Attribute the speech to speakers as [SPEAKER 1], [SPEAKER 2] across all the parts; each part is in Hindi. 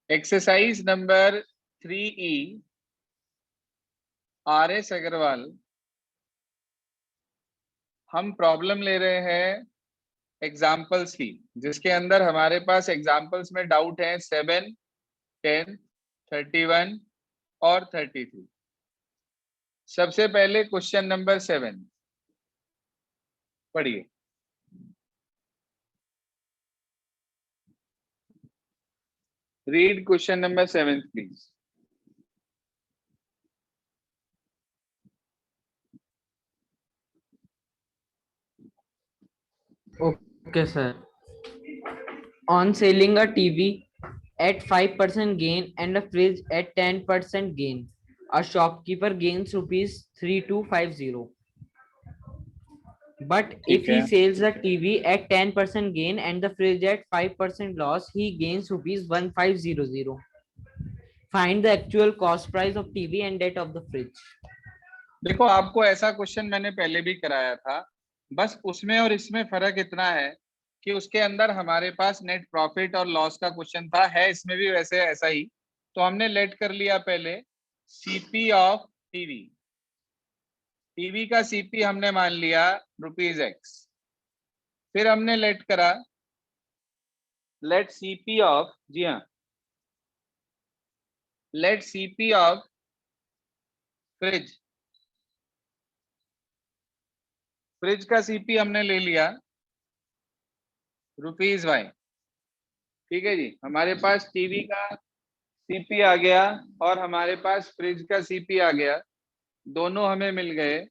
[SPEAKER 1] Exercise number 3E RS Agarwal. हम प्रॉब्लम ले रहे हैं एग्जाम्पल्स की, जिसके अंदर हमारे पास एग्जाम्पल्स में डाउट है 7, 10, 31 और 33। सबसे पहले क्वेश्चन नंबर 7 पढ़िए। Read question number 7 please.
[SPEAKER 2] Okay, sir. On selling a TV at 5% gain and a fridge at 10% gain, a shopkeeper gains rupees 3250. But if
[SPEAKER 1] ठीक
[SPEAKER 2] he
[SPEAKER 1] है,
[SPEAKER 2] sells the TV at 10% gain and the fridge at 5% loss, he gains rupees 1500. Find the actual cost price of TV and that of the fridge.
[SPEAKER 1] देखो आपको ऐसा क्वेश्चन मैंने पहले भी कराया था, बस उसमें और इसमें फर्क इतना है कि उसके अंदर हमारे पास नेट प्रॉफिट और लॉस का क्वेश्चन था, है इसमें भी वैसे ऐसा ही। तो हमने लेट कर लिया पहले सीपी ऑफ टीवी। टीवी का सीपी हमने मान लिया ₹X। फिर हमने लेट करा लेट सीपी ऑफ, जी हाँ, let CP of fridge. Fridge का सीपी हमने ले लिया ₹Y। ठीक है जी, हमारे पास टीवी का सीपी आ गया और हमारे पास फ्रिज का सीपी आ गया, दोनों हमें मिल गए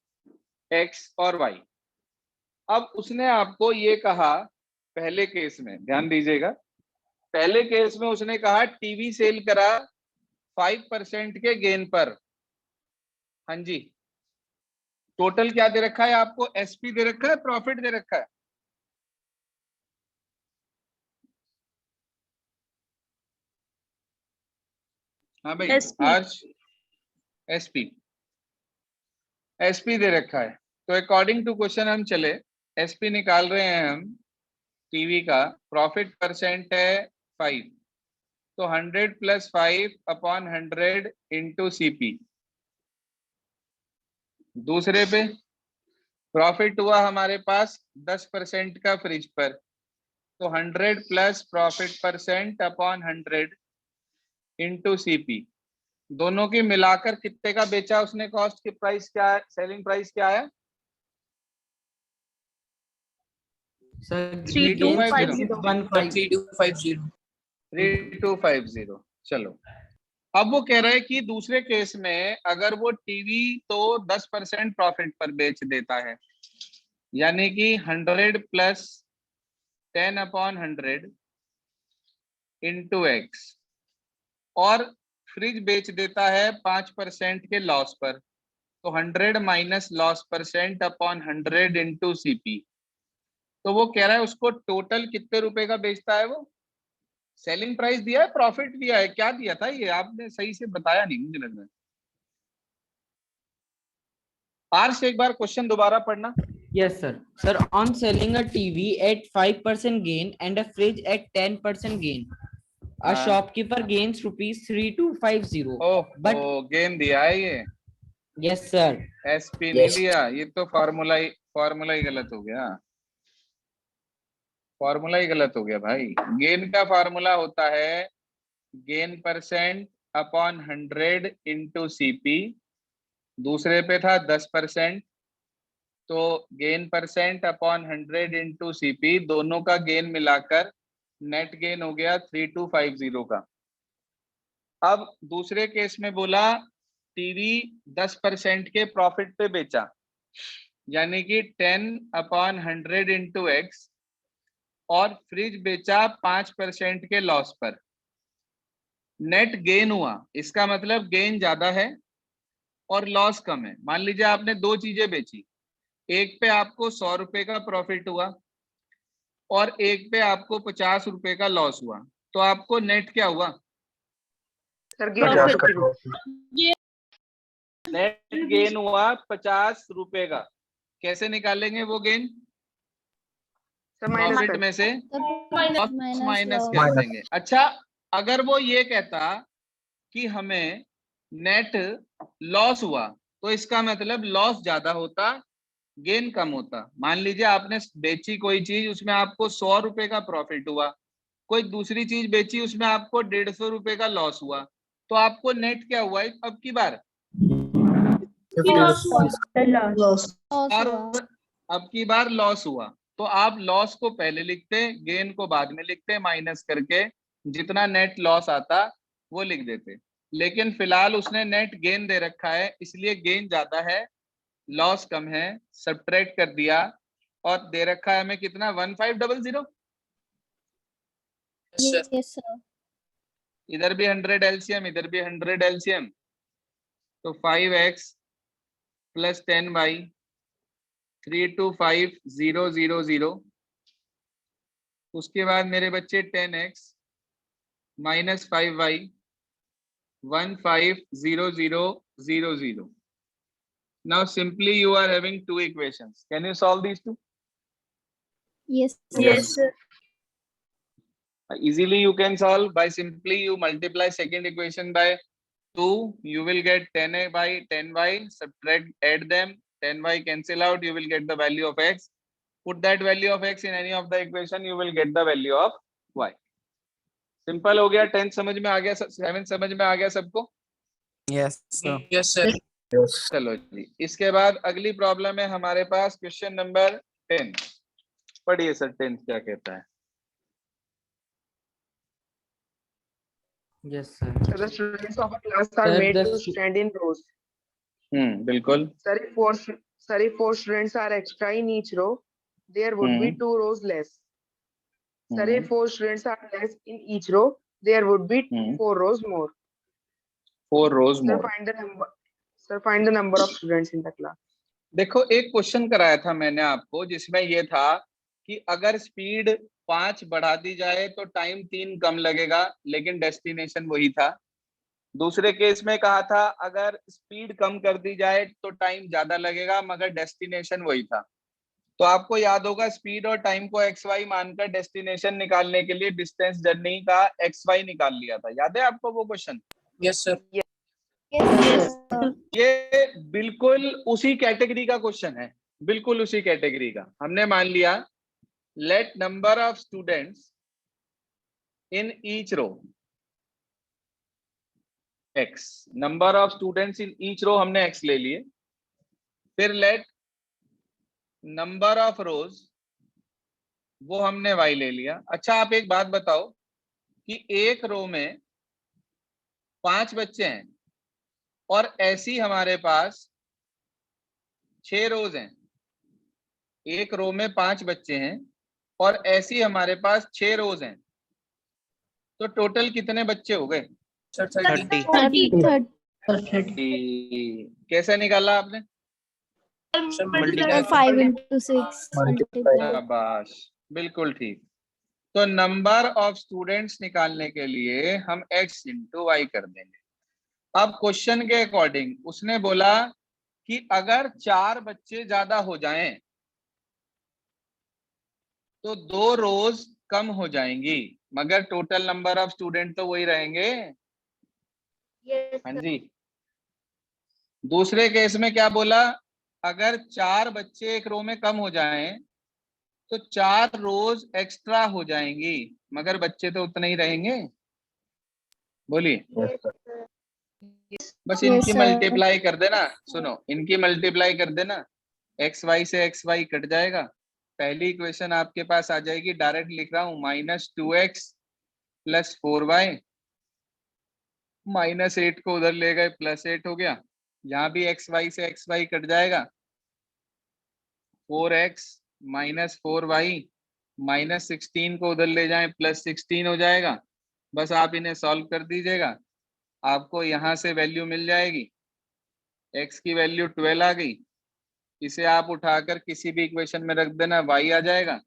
[SPEAKER 1] X और Y। अब उसने आपको ये कहा, पहले केस में ध्यान दीजिएगा, पहले केस में उसने कहा टीवी सेल करा 5% के गेन पर। हाँ जी, टोटल क्या दे रखा है आपको? एसपी दे रखा है, प्रॉफिट दे रखा है? हाँ भाई आज एसपी, एसपी दे रखा है। तो अकॉर्डिंग टू क्वेश्चन हम चले, एसपी निकाल रहे हैं हम टीवी का, प्रॉफिट परसेंट है 5, तो 100 + 5/100 इंटू सीपी। दूसरे पे प्रॉफिट हुआ हमारे पास 10% का फ्रिज पर, तो 100 + प्रॉफिट %/100 इंटू सीपी। दोनों की मिलाकर कितने का बेचा उसने? कॉस्ट की प्राइस क्या है, सेलिंग प्राइस क्या है?
[SPEAKER 2] Sir, he
[SPEAKER 1] 3250।
[SPEAKER 2] gains
[SPEAKER 1] 3250। चलो, अब वो कह रहा है कि दूसरे केस में अगर वो टीवी तो 10% प्रॉफिट पर बेच देता है, यानी कि 100 + 10/100 इंटू X, और फ्रिज बेच देता है 5% के लॉस पर, तो 100 - लॉस %/100 इंटू सीपी। तो वो कह रहा है उसको टोटल कितने रुपए का बेचता है वो? सेलिंग प्राइस दिया है, प्रॉफिट दिया है, क्या दिया था ये आपने सही से बताया नहीं मुझे लग रहा है। आर्श एक बार क्वेश्चन दोबारा पढ़ना।
[SPEAKER 2] Yes, sir. Sir, on selling a TV at 5% gain and a fridge at 10% gain, a shopkeeper gains rupees 3250. But
[SPEAKER 1] oh, game दिया है ये,
[SPEAKER 2] yes, sir.
[SPEAKER 1] एसपी नहीं दिया। ये तो फॉर्मूला ही गलत हो गया, फॉर्मूला ही गलत हो गया भाई। गेन का फॉर्मूला होता है गेन %/100 इंटू सीपी। दूसरे पे था 10%, तो गेन %/100 इंटू सीपी, दोनों का गेन मिलाकर नेट गेन हो गया 3250 का। अब दूसरे केस में बोला टीवी 10% के प्रॉफिट पे बेचा, यानी कि 10/100 इंटू X, और फ्रिज बेचा 5% के लॉस पर। नेट गेन हुआ, इसका मतलब गेन ज्यादा है और लॉस कम है। मान लीजिए आपने दो चीजें बेची, एक पे आपको 100 रुपए का प्रॉफिट हुआ और एक पे आपको 50 रुपए का लॉस हुआ, तो आपको नेट क्या हुआ? नेट गेन हुआ 50 रुपए का। कैसे निकालेंगे वो गेन? प्रॉफिट में से माइनस कर देंगे। अच्छा, अगर वो ये कहता कि हमें नेट लॉस हुआ तो इसका मतलब लॉस ज्यादा होता, गेन कम होता। मान लीजिए आपने बेची कोई चीज, उसमें आपको 100 रुपए का प्रॉफिट हुआ, कोई दूसरी चीज बेची उसमें आपको 150 रुपए का लॉस हुआ, तो आपको नेट क्या हुआ अब की बार?
[SPEAKER 3] लॉस
[SPEAKER 1] और
[SPEAKER 3] हुआ।
[SPEAKER 1] अब की बार लॉस हुआ। तो आप लॉस को पहले लिखते, गेन को बाद में लिखते, माइनस करके जितना नेट लॉस आता वो लिख देते। लेकिन फिलहाल उसने नेट गेन दे रखा है, इसलिए गेन ज्यादा है, लॉस कम है, सब्ट्रैक्ट कर दिया, और दे रखा है हमें कितना? 1500।
[SPEAKER 3] Yes sir.
[SPEAKER 1] इधर भी 100 एलसीएम, इधर भी 100 एलसीएम, तो 5x प्लस 10y 325000। उसके बाद मेरे बच्चे 10x minus 5y 150000। Now simply you are having two equations. Can you solve these two?
[SPEAKER 3] Yes
[SPEAKER 4] Yes, sir.
[SPEAKER 1] Easily you can solve by simply you multiply second equation by 2. You will get 10a by 10y. Subtract, add them. 10y cancel out. You will get the value of x. Put that value of x in any of the equation. You will get the value of y. Simple हो गया। 10 समझ में आ गया, 7 समझ में आ गया सबको?
[SPEAKER 5] Yes, sir.
[SPEAKER 4] Yes, sir.
[SPEAKER 1] चलो जी, इसके बाद अगली प्रॉब्लम है हमारे पास क्वेश्चन नंबर 10। पढ़िए सर, 10 क्या कहता है?
[SPEAKER 2] Yes, sir.
[SPEAKER 4] So the students of a class are
[SPEAKER 2] Sir,
[SPEAKER 4] made
[SPEAKER 2] the
[SPEAKER 4] to
[SPEAKER 2] stu-
[SPEAKER 4] stand in rows.
[SPEAKER 1] बिल्कुल।
[SPEAKER 4] Sir, if four students are extra in each row, there would be 2 rows less. Sir, if 4 students are less in each row, there would be 4 rows more.
[SPEAKER 1] 4 rows
[SPEAKER 4] Sir,
[SPEAKER 1] more.
[SPEAKER 4] find the number of students in the class.
[SPEAKER 1] देखो, एक क्वेश्चन कराया था मैंने आपको जिसमें ये था कि अगर स्पीड 5 बढ़ा दी जाए तो टाइम 3 कम लगेगा, लेकिन डेस्टिनेशन वही था। दूसरे केस में कहा था अगर स्पीड कम कर दी जाए तो टाइम ज्यादा लगेगा, मगर डेस्टिनेशन वही था। तो आपको याद होगा स्पीड और टाइम को XY मानकर डेस्टिनेशन निकालने के लिए डिस्टेंस जर्नी का XY निकाल लिया था। याद है आपको वो question?
[SPEAKER 4] Yes, sir.
[SPEAKER 3] Yes sir.
[SPEAKER 1] ये बिल्कुल उसी कैटेगरी का क्वेश्चन है, बिल्कुल उसी कैटेगरी का। हमने मान लिया let number of students in each row x, number of students in each row हमने x ले लिए। फिर लेट नंबर ऑफ रोज, वो हमने y ले लिया। अच्छा आप एक बात बताओ कि एक रो में 5 बच्चे हैं और ऐसी हमारे पास 6 रोज हैं। एक रो में 5 बच्चे हैं और ऐसी हमारे पास 6 रोज हैं, तो टोटल कितने बच्चे हो गए?
[SPEAKER 5] 30.
[SPEAKER 1] 30। कैसे निकाला आपने?
[SPEAKER 5] Multiply.
[SPEAKER 3] 5 into 6 multiply.
[SPEAKER 1] शाबाश, बिल्कुल ठीक। तो नंबर ऑफ स्टूडेंट्स निकालने के लिए हम x इंटू वाई कर देंगे। अब क्वेश्चन के अकॉर्डिंग उसने बोला कि अगर 4 बच्चे ज्यादा हो जाएं तो 2 रोज कम हो जाएंगी, मगर टोटल नंबर ऑफ स्टूडेंट तो वही रहेंगे। हाँ जी। दूसरे केस में क्या बोला? अगर 4 बच्चे एक रो में कम हो जाएं तो 4 रोज एक्स्ट्रा हो जाएंगी, मगर बच्चे तो उतने ही रहेंगे। बोलिए। बस इनकी
[SPEAKER 3] sir.
[SPEAKER 1] मल्टीप्लाई कर देना। सुनो, इनकी मल्टीप्लाई कर देना, XY से XY कट जाएगा। पहली इक्वेशन आपके पास आ जाएगी, डायरेक्ट लिख रहा हूं, -2x प्लस 4y, -8 को उधर ले गए, +8 हो गया। यहाँ भी XY से XY कट जाएगा, 4x माइनस 4y, -16 को उधर ले जाएं, +16 हो जाएगा। बस आप इन्हें सॉल्व कर दीजिएगा, आपको यहाँ से वैल्यू मिल जाएगी। x की वैल्यू 12 आ गई। इसे आप उठाकर किसी भी इक्वेशन में रख देना, y आ जाएगा।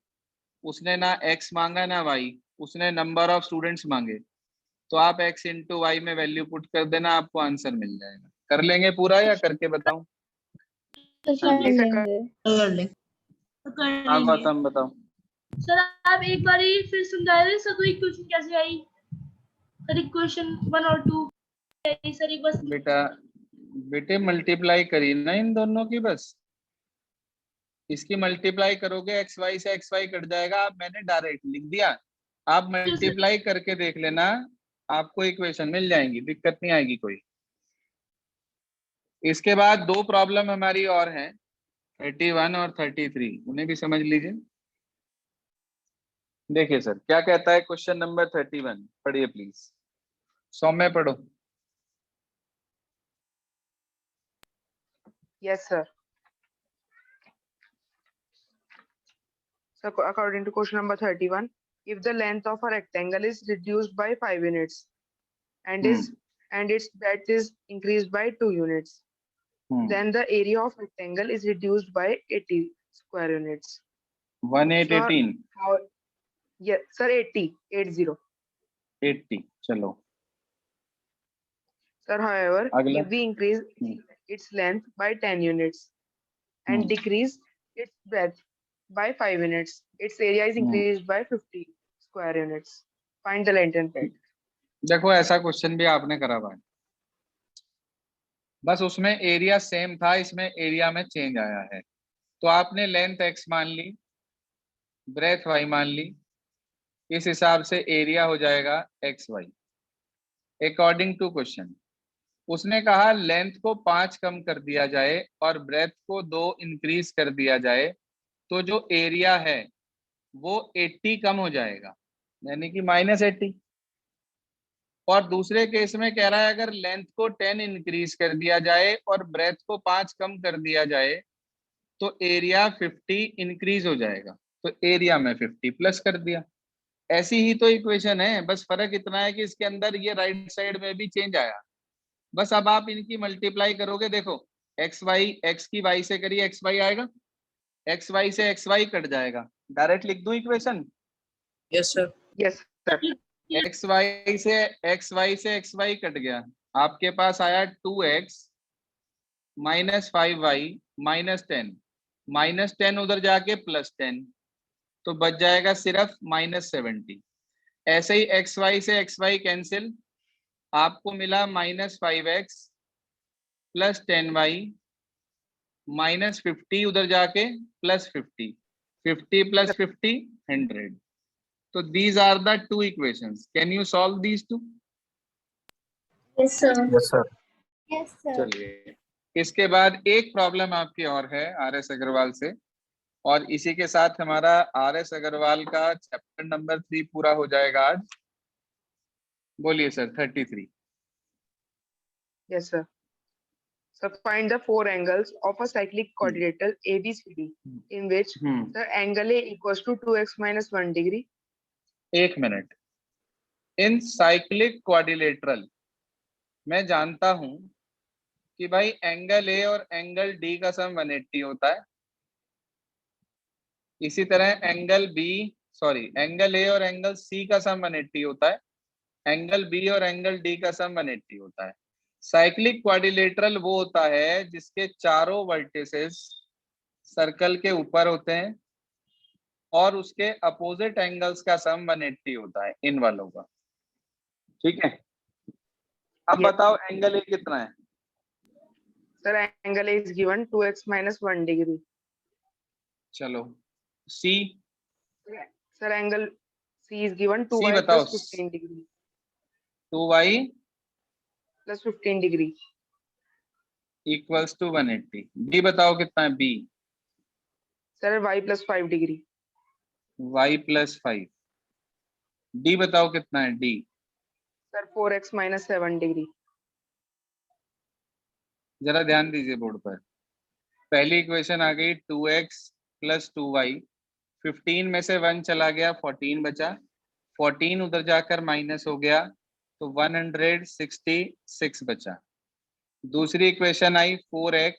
[SPEAKER 1] उसने ना x मांगा ना y, उसने नंबर ऑफ स्टूडेंट्स मांगे, तो आप x इंटू वाई में वैल्यू पुट कर देना, आपको आंसर मिल जाएगा। कर लेंगे पूरा या करके बताऊं? हाँ गौतम बताओ।
[SPEAKER 6] सर आप एक बार फिर समझा रहे सर, तो इक्वेशन कैसे आई? सर इक्वेशन 1 और 2 सर एक बस
[SPEAKER 1] बेटे मल्टीप्लाई करी ना इन दोनों की, बस इसकी मल्टीप्लाई करोगे एक्स वाई से एक्स वाई कट जाएगा। आप मैंने डायरेक्ट लिख दिया, आप मल्टीप्लाई करके देख लेना, आपको इक्वेशन मिल जाएंगी, दिक्कत नहीं आएगी कोई। इसके बाद दो प्रॉब्लम हमारी और हैं, 31 और 33, उन्हें भी समझ लीजिए। देखिए सर क्या कहता है क्वेश्चन नंबर 31, पढ़िए प्लीज। सौम्य पढ़ो।
[SPEAKER 4] Yes, sir. So according to question number 31, if the length of a rectangle is reduced by 5 units and its breadth is increased by 2 units, then the area of rectangle is reduced by 80 square units.
[SPEAKER 1] 1818
[SPEAKER 4] Yes, sir, 80.
[SPEAKER 1] 80 चलो।
[SPEAKER 4] Sir, however,
[SPEAKER 1] अगला।
[SPEAKER 4] if we increase its length by 10 units and decrease its breadth by 5 units, its area is increased by 50 square units. Find the length and breadth.
[SPEAKER 1] देखो ऐसा क्वेश्चन भी आपने करा हुआ है, बस उसमें एरिया सेम था, इसमें एरिया में चेंज आया है। तो आपने लेंथ x मान ली, ब्रेथ y मान ली, इस हिसाब से एरिया हो जाएगा xy अकॉर्डिंग टू क्वेश्चन। उसने कहा लेंथ को 5 कम कर दिया जाए और ब्रेथ को 2 इंक्रीज कर दिया जाए, तो जो एरिया है वो 80 कम हो जाएगा, यानी कि -80। और दूसरे केस में कह रहा है अगर लेंथ को 10 इंक्रीज कर दिया जाए और ब्रेथ को 5 कम कर दिया जाए तो एरिया 50 इंक्रीज हो जाएगा, तो एरिया में 50 प्लस कर दिया। ऐसी ही तो इक्वेशन है, बस फर्क इतना है कि इसके अंदर ये राइट साइड में भी चेंज आया। बस अब आप इनकी मल्टीप्लाई करोगे, देखो एक्स वाई, एक्स की वाई से करिए एक्स वाई आएगा, एक्स वाई से एक्स वाई कट जाएगा। डायरेक्ट लिख दूं equation?
[SPEAKER 5] Yes, sir.
[SPEAKER 4] Yes, sir.
[SPEAKER 1] X y से एक्स वाई कट गया, आपके पास आया 2x -5y -10, -10 उधर जाके +10, तो बच जाएगा सिर्फ -70। ऐसे ही एक्स वाई से एक्स वाई कैंसिल, आपको मिला -5x + 10y -50 उधर जाके +50, 50 + 50 100। तो these are the two equations. Can you solve these two?
[SPEAKER 3] Yes, sir.
[SPEAKER 5] Yes, sir.
[SPEAKER 3] Yes, sir.
[SPEAKER 1] चलिए, इसके बाद एक प्रॉब्लम आपकी और है आर.एस. अग्रवाल से, और इसी के साथ हमारा आर.एस. अग्रवाल का चैप्टर नंबर 3 पूरा हो जाएगा आज। बोलिए sir 33।
[SPEAKER 4] Yes, sir. So find the 4 angles of a cyclic quadrilateral ABCD in which the angle A equals to 2x - 1 degree.
[SPEAKER 1] एक मिनट, इन साइक्लिक क्वाड्रिलेटरल मैं जानता हूं कि भाई एंगल ए और एंगल डी का सम 180 होता है, इसी तरह एंगल ए और एंगल सी का सम 180 होता है, एंगल बी और एंगल डी का सम 180 होता है। साइक्लिक क्वाड्रिलेटरल वो होता है जिसके चारों वर्टिसेस सर्कल के ऊपर होते हैं और उसके अपोजिट एंगल्स का सम 180 होता है, इन वालों का। ठीक है, अब बताओ एंगल ए कितना है?
[SPEAKER 4] Sir, angle A is given 2x - 1 degree.
[SPEAKER 1] चलो सी?
[SPEAKER 4] Sir, angle C is given 2y
[SPEAKER 1] बताओ।
[SPEAKER 4] + 15 degree.
[SPEAKER 1] 2y
[SPEAKER 4] + 15 degree.
[SPEAKER 1] = 180। बी बताओ कितना है? B?
[SPEAKER 4] Sir, y + 5 degree.
[SPEAKER 1] y + 5। D बताओ कितना है? डी?
[SPEAKER 4] Sir, 4x - 7 degree.
[SPEAKER 1] जरा ध्यान दीजिए बोर्ड पर। पहली इक्वेशन आ गई 2x + 2y, 15 में से 1 चला गया, 14 बचा, 14 उधर जाकर माइनस हो गया तो 166 बचा। दूसरी इक्वेशन आई 4x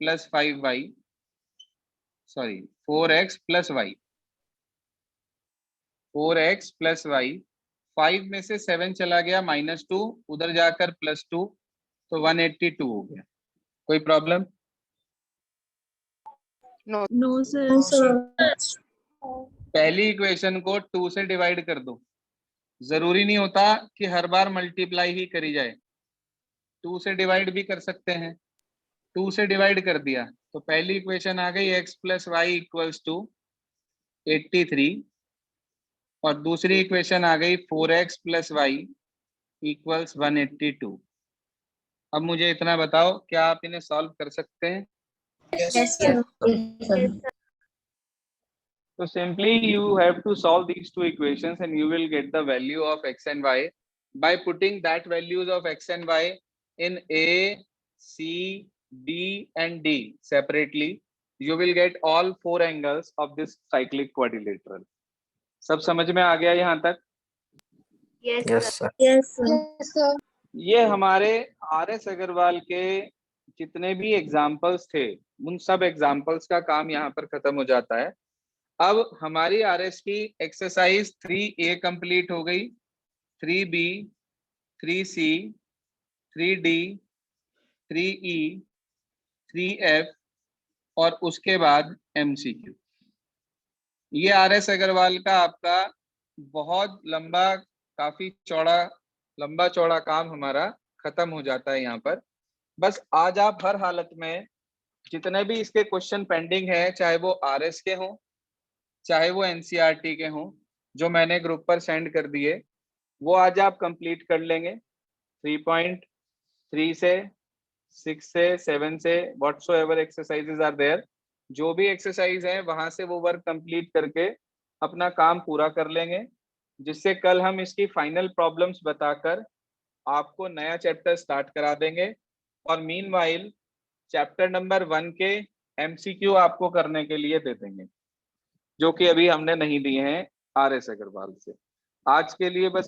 [SPEAKER 1] + 5y, 4x + y, 4x + y, 5 में से 7 चला गया, -2 उधर जाकर +2, तो 182 हो गया। कोई प्रॉब्लम?
[SPEAKER 4] No.
[SPEAKER 3] No, sir.
[SPEAKER 1] पहली इक्वेशन को 2 से डिवाइड कर दो, जरूरी नहीं होता कि हर बार मल्टीप्लाई ही करी जाए, 2 से डिवाइड भी कर सकते हैं। 2 से डिवाइड कर दिया तो पहली इक्वेशन आ गई x + y = 83 और दूसरी इक्वेशन आ गई 4x + y = 182। अब मुझे इतना बताओ, क्या आप इन्हें सॉल्व कर सकते हैं?
[SPEAKER 3] Yes, sir. Yes, sir.
[SPEAKER 1] So simply you have to solve these two equations and you will get the value of x and y by putting that values of x and y in A, C, B and D separately. You will get all 4 angles of this cyclic quadrilateral. सब समझ में आ गया यहाँ तक?
[SPEAKER 3] Yes,
[SPEAKER 5] Yes,
[SPEAKER 3] sir.
[SPEAKER 5] sir.
[SPEAKER 3] Yes, sir. Yes, sir.
[SPEAKER 1] ये हमारे RS अग्रवाल के जितने भी एग्जाम्पल्स थे उन सब एग्जाम्पल्स का काम यहाँ पर खत्म हो जाता है। अब हमारी RS की एक्सरसाइज 3A कंप्लीट हो गई, 3B, 3C, 3D, 3E, 3F और उसके बाद MCQ। ये RS अग्रवाल का आपका बहुत लंबा, काफी चौड़ा, लंबा चौड़ा काम हमारा खत्म हो जाता है यहाँ पर। बस आज आप हर हालत में जितने भी इसके क्वेश्चन पेंडिंग है, चाहे वो RS के हों चाहे वो NCERT के हों, जो मैंने ग्रुप पर सेंड कर दिए, वो आज आप कंप्लीट कर लेंगे। 3.3 से 6 से 7 से व्हाटसोएवर एक्सरसाइजेज आर देयर, जो भी एक्सरसाइज है वहां से वो वर्क कंप्लीट करके अपना काम पूरा कर लेंगे, जिससे कल हम इसकी फाइनल प्रॉब्लम्स बताकर आपको नया चैप्टर स्टार्ट करा देंगे। और मीनवाइल चैप्टर नंबर 1 के MCQ आपको करने के लिए दे देंगे, जो कि अभी हमने नहीं दिए हैं RS अग्रवाल से। आज के लिए बस